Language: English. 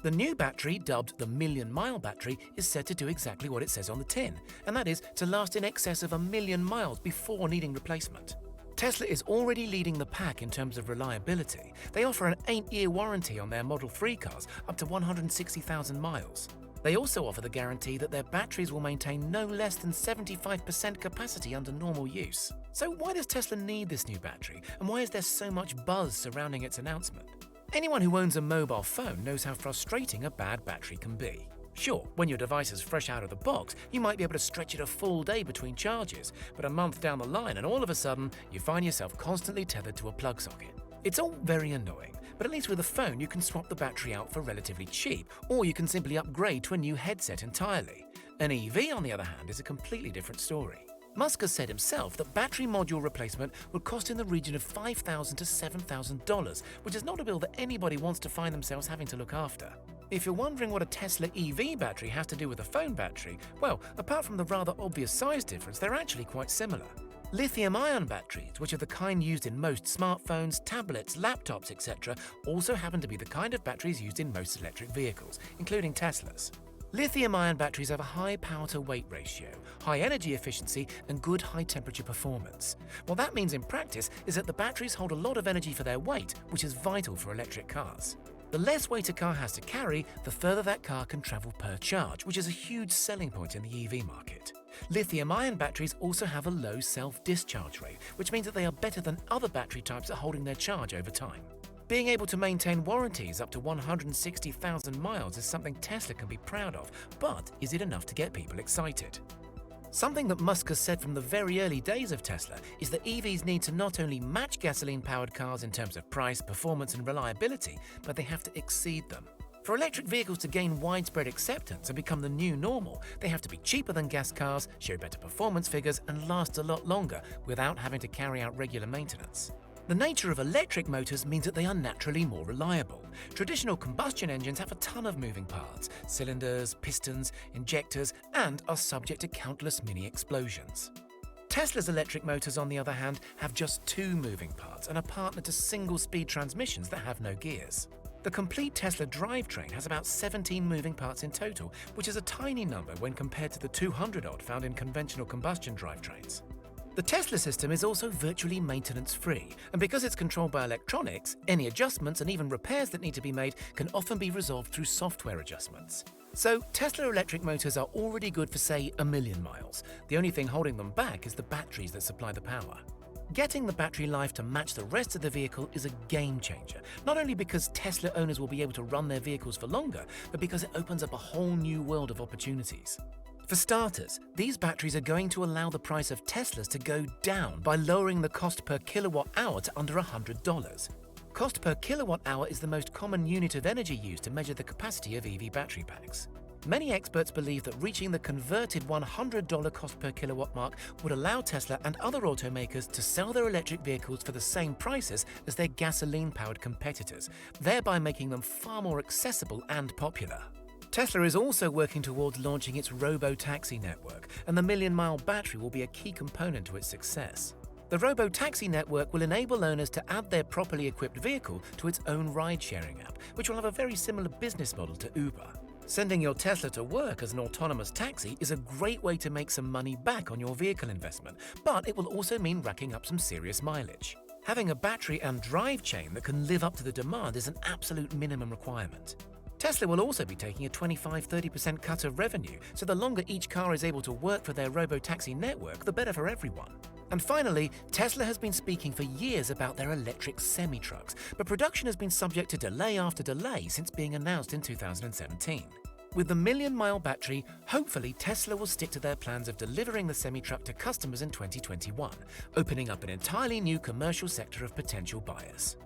The new battery, dubbed the million-mile battery, is said to do exactly what it says on the tin, and that is to last in excess of 1,000,000 miles before needing replacement. Tesla is already leading the pack in terms of reliability. They offer an 8-year warranty on their Model 3 cars up to 160,000 miles. They also offer the guarantee that their batteries will maintain no less than 75% capacity under normal use. So why does Tesla need this new battery, and why is there so much buzz surrounding its announcement? Anyone who owns a mobile phone knows how frustrating a bad battery can be. Sure, when your device is fresh out of the box, you might be able to stretch it a full day between charges, but a month down the line and all of a sudden, you find yourself constantly tethered to a plug socket. It's all very annoying, but at least with a phone you can swap the battery out for relatively cheap, or you can simply upgrade to a new headset entirely. An EV, on the other hand, is a completely different story. Musk has said himself that battery module replacement would cost in the region of $5,000 to $7,000, which is not a bill that anybody wants to find themselves having to look after. If you're wondering what a Tesla EV battery has to do with a phone battery, well, apart from the rather obvious size difference, they're actually quite similar. Lithium-ion batteries, which are the kind used in most smartphones, tablets, laptops, etc., also happen to be the kind of batteries used in most electric vehicles, including Teslas. Lithium-ion batteries have a high power-to-weight ratio, high energy efficiency, and good high-temperature performance. What that means in practice is that the batteries hold a lot of energy for their weight, which is vital for electric cars. The less weight a car has to carry, the further that car can travel per charge, which is a huge selling point in the EV market. Lithium-ion batteries also have a low self-discharge rate, which means that they are better than other battery types at holding their charge over time. Being able to maintain warranties up to 160,000 miles is something Tesla can be proud of, but is it enough to get people excited? Something that Musk has said from the very early days of Tesla is that EVs need to not only match gasoline-powered cars in terms of price, performance, and reliability, but they have to exceed them. For electric vehicles to gain widespread acceptance and become the new normal, they have to be cheaper than gas cars, show better performance figures, and last a lot longer without having to carry out regular maintenance. The nature of electric motors means that they are naturally more reliable. Traditional combustion engines have a ton of moving parts, cylinders, pistons, injectors, and are subject to countless mini explosions. Tesla's electric motors, on the other hand, have just 2 moving parts and are partnered to single-speed transmissions that have no gears. The complete Tesla drivetrain has about 17 moving parts in total, which is a tiny number when compared to the 200-odd found in conventional combustion drivetrains. The Tesla system is also virtually maintenance-free, and because it's controlled by electronics, any adjustments and even repairs that need to be made can often be resolved through software adjustments. So, Tesla electric motors are already good for, say, 1,000,000 miles. The only thing holding them back is the batteries that supply the power. Getting the battery life to match the rest of the vehicle is a game-changer, not only because Tesla owners will be able to run their vehicles for longer, but because it opens up a whole new world of opportunities. For starters, these batteries are going to allow the price of Teslas to go down by lowering the cost per kilowatt hour to under $100. Cost per kilowatt hour is the most common unit of energy used to measure the capacity of EV battery packs. Many experts believe that reaching the converted $100 cost per kilowatt mark would allow Tesla and other automakers to sell their electric vehicles for the same prices as their gasoline-powered competitors, thereby making them far more accessible and popular. Tesla is also working towards launching its robo-taxi network, and the million-mile battery will be a key component to its success. The robo-taxi network will enable owners to add their properly equipped vehicle to its own ride-sharing app, which will have a very similar business model to Uber. Sending your Tesla to work as an autonomous taxi is a great way to make some money back on your vehicle investment, but it will also mean racking up some serious mileage. Having a battery and drive chain that can live up to the demand is an absolute minimum requirement. Tesla will also be taking a 25–30% cut of revenue, so the longer each car is able to work for their robo-taxi network, the better for everyone. And finally, Tesla has been speaking for years about their electric semi-trucks, but production has been subject to delay after delay since being announced in 2017. With the million-mile battery, hopefully Tesla will stick to their plans of delivering the semi-truck to customers in 2021, opening up an entirely new commercial sector of potential buyers.